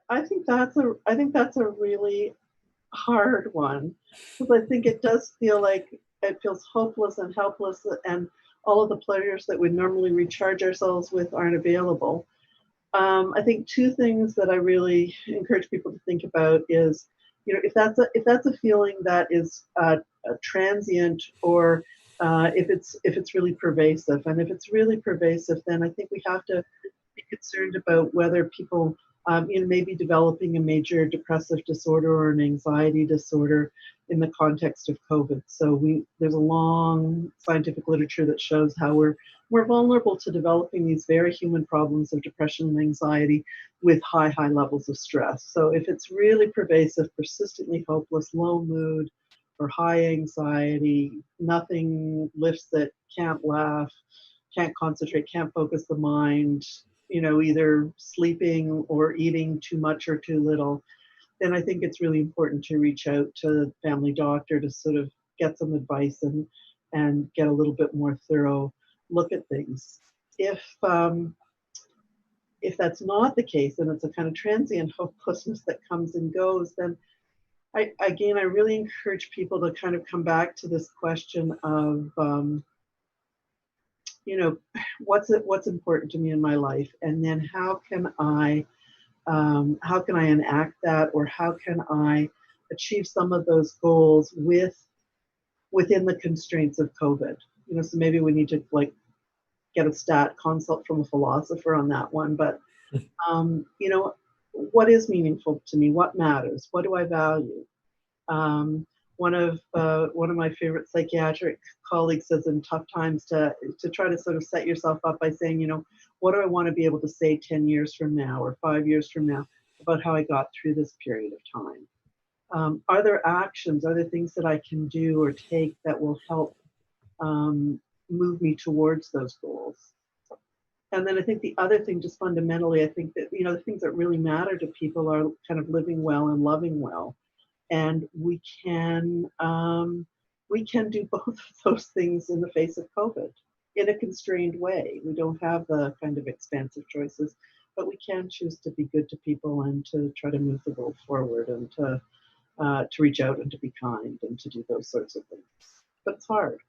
I think that's a really hard one because I think it does feel like it feels hopeless and helpless, and all of the pleasures that we normally recharge ourselves with aren't available. I think two things that I really encourage people to think about is, if that's a feeling that is transient, or if it's really pervasive, and if it's really pervasive, then I think we have to be concerned about whether people, may be developing a major depressive disorder or an anxiety disorder in the context of COVID. So there's a long scientific literature that shows how we're vulnerable to developing these very human problems of depression and anxiety with high levels of stress. So if it's really pervasive, persistently hopeless, low mood, or high anxiety, nothing lifts it, can't laugh, can't concentrate, can't focus the mind, either sleeping or eating too much or too little, then I think it's really important to reach out to the family doctor to sort of get some advice and get a little bit more thorough look at things. If that's not the case and it's a kind of transient hopelessness that comes and goes, then I really encourage people to kind of come back to this question of, you know, what's important to me in my life, and then how can I enact that, or how can I achieve some of those goals within the constraints of COVID? So maybe we need to get a stat consult from a philosopher on that one. But what is meaningful to me? What matters? What do I value? Um, one of my favorite psychiatric colleagues says in tough times to try to sort of set yourself up by saying, what do I want to be able to say 10 years from now or 5 years from now about how I got through this period of time? Are there actions, are there things that I can do or take that will help move me towards those goals? And then I think the other thing, just fundamentally, I think that, the things that really matter to people are kind of living well and loving well. And we can do both of those things in the face of COVID in a constrained way. We don't have the kind of expansive choices, but we can choose to be good to people and to try to move the world forward, and to reach out and to be kind and to do those sorts of things. But it's hard.